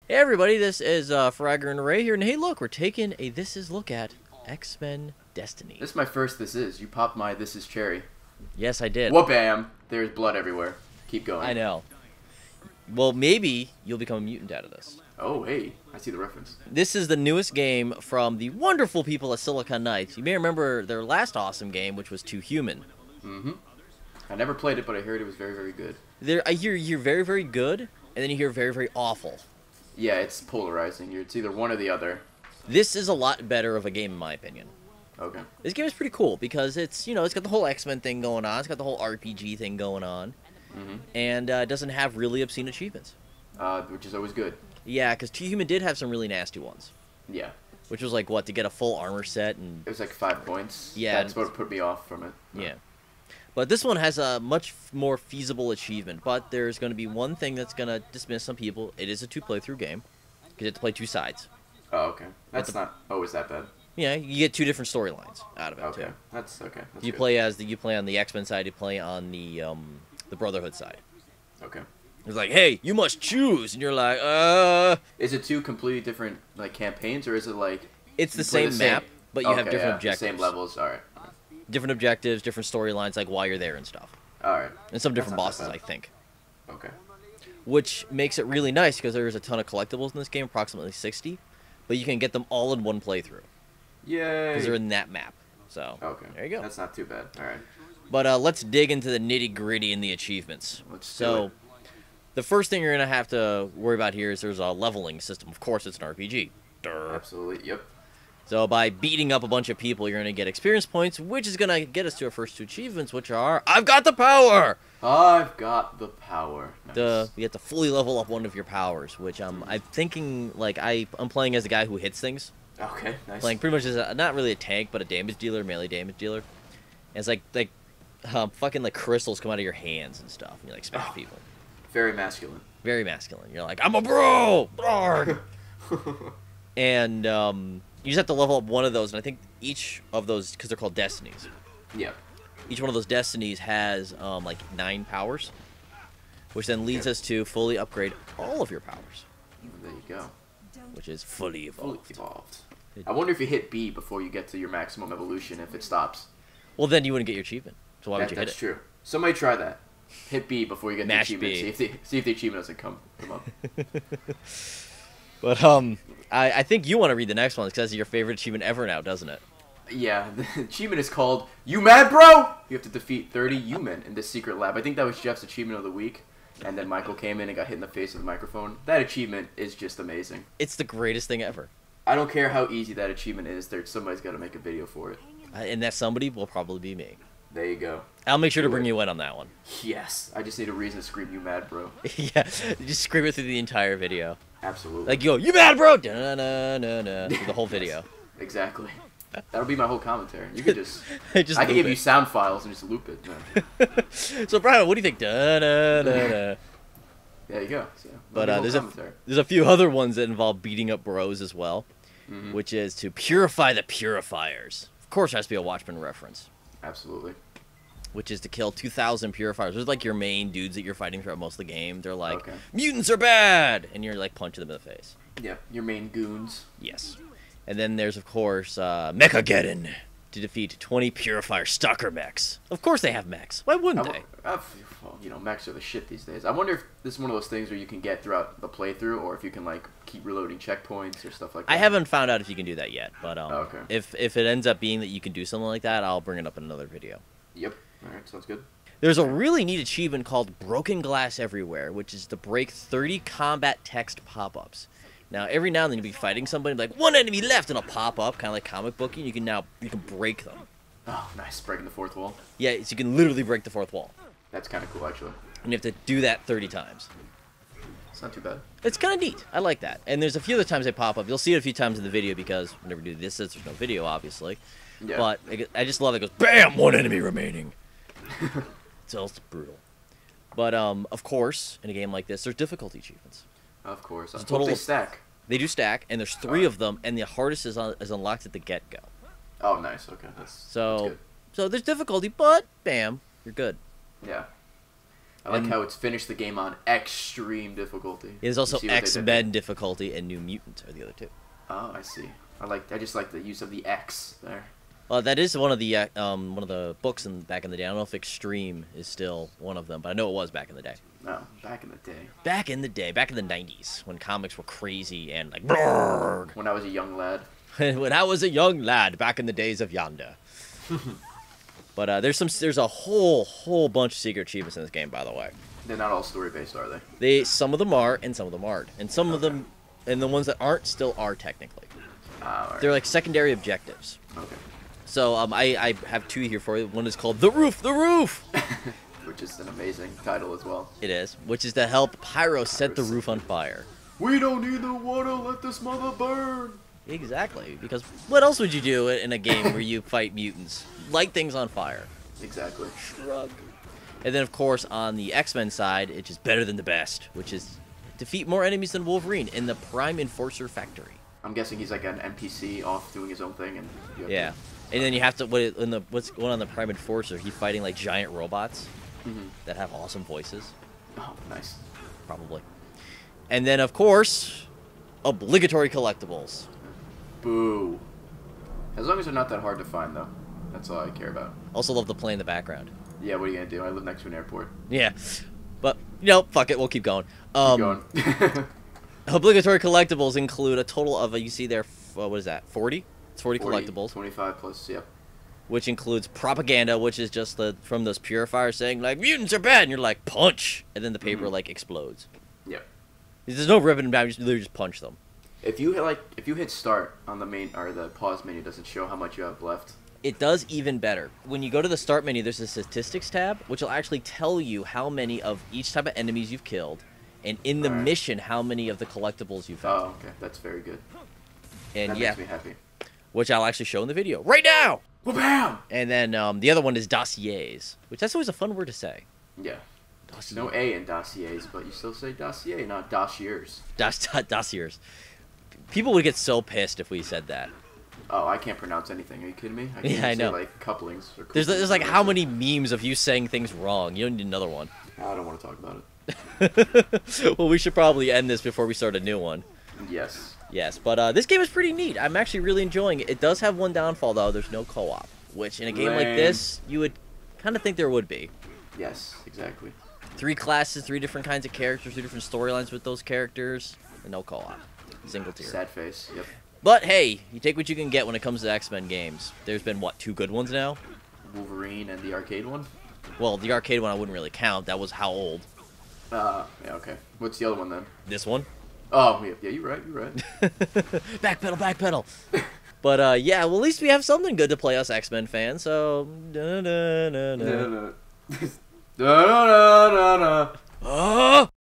Hey everybody, this is Fragger and Ray here, and hey look, we're taking a This Is Look at X-Men Destiny. This is my first This Is. You popped my This Is cherry. Yes, I did. Whoop-am! There's blood everywhere. Keep going. I know. Well, maybe you'll become a mutant out of this. Oh, hey. I see the reference. This is the newest game from the wonderful people at Silicon Knights. You may remember their last awesome game, which was Too Human. Mm-hmm. I never played it, but I heard it was very, very good. I hear very, very good, and then you hear very, very awful. Yeah, it's polarizing. It's either one or the other. This is a lot better of a game, in my opinion. Okay. This game is pretty cool because it's, it's got the whole X-Men thing going on. It's got the whole RPG thing going on. Mm-hmm. And it doesn't have really obscene achievements. Which is always good. Yeah, because Too Human did have some really nasty ones. Yeah. Which was like, what, to get a full armor set? And It was like 5 points. Yeah. That's what put me off from it. yeah. But this one has a much more feasible achievement. But there's going to be one thing that's going to dismiss some people. It is a 2-playthrough game. Because you have to play 2 sides. Oh, okay. That's not always that bad. Yeah, you get 2 different storylines out of it, Okay. too. That's okay. That's You good. play on the X-Men side, you play on the Brotherhood side. Okay. It's like, hey, you must choose, and you're like, Is it 2 completely different like campaigns, or is it like... It's the you play same map, but you have Okay, different yeah, objectives. The same levels. All right. Different objectives, different storylines, like while you're there and stuff. All right. And some different That's not bosses, that I bad. think. Okay. Which makes it really nice, because there's a ton of collectibles in this game, approximately 60. But you can get them all in one playthrough, Yay. because they're in that map. So, Okay. there you go. That's not too bad. All right. But let's dig into the nitty-gritty and the achievements. Let's do it. The first thing you're going to have to worry about here is there's a leveling system. Of course, it's an RPG. Durr. Absolutely. Yep. So by beating up a bunch of people, you're going to get experience points, which is going to get us to our first 2 achievements, which are, I've got the power! I've got the power. Nice. You have to fully level up one of your powers, which I'm thinking, like, I'm playing as a guy who hits things. Okay. Nice. Playing pretty much as not really a tank, but a damage dealer, melee damage dealer. And it's like fucking like crystals come out of your hands and stuff, and you like smash people. Very masculine. Very masculine. You're like, I'm a bro! Arrgh! And you just have to level up one of those, and I think each of those, because they're called destinies, Yep. each one of those destinies has like 9 powers, which then leads us to fully upgrade all of your powers, There you go. which is fully Fully evolved. evolved. I wonder if you hit B before you get to your maximum evolution, if it stops. Well, then you wouldn't get your achievement, so why would you hit That's it? true. Somebody try that. Hit B before you get Mash the achievement. B. See if the achievement doesn't come up. But I think you want to read the next one, because that's your favorite achievement ever now, doesn't it? Yeah, the achievement is called "You Mad Bro?" You have to defeat 30 human in this secret lab. I think that was Jeff's achievement of the week, and then Michael came in and got hit in the face with the microphone. That achievement is just amazing. It's the greatest thing ever. I don't care how easy that achievement is. Somebody's got to make a video for it. And that somebody will probably be me. There you go. I'll make sure to Do bring it. you in on that one. Yes, I just need a reason to scream "You Mad Bro?" Yeah, just scream it through the entire video. Absolutely. Like, you go, you mad, bro? Da-na-na-na, through the whole video. Exactly. That'll be my whole commentary. You could just... Just I can loop give you it. sound files and just loop it. Man. So, Brian, what do you think? Da-na-na-na. There you go. So, But my whole there's commentary. a few other ones that involve beating up bros as well, Mhm. which is to purify the purifiers. Of course, it has to be a Watchmen reference, Absolutely. which is to kill 2,000 purifiers. Those are like your main dudes that you're fighting throughout most of the game. They're like, Okay. mutants are bad! And you're like punching them in the face. Yeah, your main goons. Yes. And then there's, of course, Mechageddon to defeat 20 Purifier Stalker mechs. Of course they have mechs. Why wouldn't they? Well, you know, mechs are the shit these days. I wonder if this is one of those things where you can get throughout the playthrough, or if you can, like, keep reloading checkpoints or stuff like that. I haven't found out if you can do that yet, but Okay. if it ends up being that you can do something like that, I'll bring it up in another video. Yep. Alright, sounds good. There's a really neat achievement called Broken Glass Everywhere, which is to break 30 combat text pop-ups. Now, every now and then you'll be fighting somebody, like, one enemy left, and it'll pop up, kind of like comic booking. You can break them. Oh, nice. Breaking the fourth wall. Yeah, so you can literally break the 4th wall. That's kind of cool, actually. And you have to do that 30 times. It's not too bad. It's kind of neat. I like that. And there's a few other times they pop up. You'll see it a few times in the video because whenever we do this, there's no video, obviously. Yeah. But I just love it. It goes, BAM! 1 enemy remaining. It's brutal. But, of course, in a game like this, there's difficulty achievements. Of course. I It's a hope total they of- stack. They do stack, and there's 3 of them, and the hardest is unlocked at the get-go. Oh, nice. Okay, that's So, good. so there's difficulty, but, bam, you're good. Yeah. I like how it's finished the game on extreme difficulty. There's also X-Men difficulty and New Mutants are the other two. Oh, I see. I just like the use of the X there. Well, that is one of the books back in the day. I don't know if Extreme is still one of them, but I know it was back in the day. No, back in the day. Back in the day, back in the 90s, when comics were crazy and like brrrg. When I was a young lad. When I was a young lad, back in the days of yonder. But there's a whole bunch of secret achievements in this game, by the way. They're not all story based, are they? Some of them are, and some of them aren't, and some of them, and the ones that aren't still are technically. Right. They're like secondary objectives. Okay. So I have two here for you. One is called The Roof, The Roof! Which is an amazing title as well. It is. Which is to help Pyro set the roof on fire. We don't need the water, let this mother burn! Exactly. Because what else would you do in a game where you fight mutants? Light things on fire. Exactly. Shrug. And then, of course, on the X-Men side, it's just better than the best, which is defeat more enemies than Wolverine in the Prime Enforcer Factory. I'm guessing he's like an NPC off doing his own thing, and you have yeah. And then you have to what's going on in the Prime Enforcer? He's fighting like giant robots that have awesome voices. Oh, nice. Probably. And then, of course, obligatory collectibles. Boo. As long as they're not that hard to find, though. That's all I care about. Also love the play in the background. Yeah, what are you gonna do? I live next to an airport. Yeah. But, fuck it, we'll keep going. Keep going. Obligatory collectibles include a total of, you see there, what is that, 40? It's 40 collectibles. 25 plus, yep. Which includes propaganda, which is just from those purifiers saying, like, mutants are bad, and you're like, punch! And then the paper, like, explodes. Yep. There's no ribbon and bam, you just literally just punch them. If you hit start on the main, or the pause menu, does it show how much you have left? It does even better. When you go to the start menu, there's a statistics tab, which will actually tell you how many of each type of enemies you've killed, and in the mission, how many of the collectibles you've found. Oh, okay. That's very good. And that makes me happy. Which I'll actually show in the video right now! Wha-bam! And then the other one is dossiers, which that's always a fun word to say. Yeah. There's no A in dossiers, but you still say dossier, not dossiers. Dossiers. People would get so pissed if we said that. Oh, I can't pronounce anything. Are you kidding me? I can't I know. Say, like, couplings. Or there's like how many memes of you saying things wrong? You don't need another one. I don't want to talk about it. Well, we should probably end this before we start a new one. Yes. Yes, but this game is pretty neat. I'm actually really enjoying it. It does have one downfall, though. There's no co-op, which in a game like this, you would kind of think there would be. Yes, exactly. 3 classes, 3 different kinds of characters, 3 different storylines with those characters, and no co-op. Single tier. Sad face, yep. But hey, you take what you can get when it comes to X-Men games. There's been, what, 2 good ones now? Wolverine and the arcade one? Well, the arcade one I wouldn't really count. That was how old? Yeah, okay. What's the other one then? This one? Oh, yeah, you're right, you're right. Backpedal, backpedal. But, yeah, well, at least we have something good to play us X-Men fans, so... Da-da-da-da-da.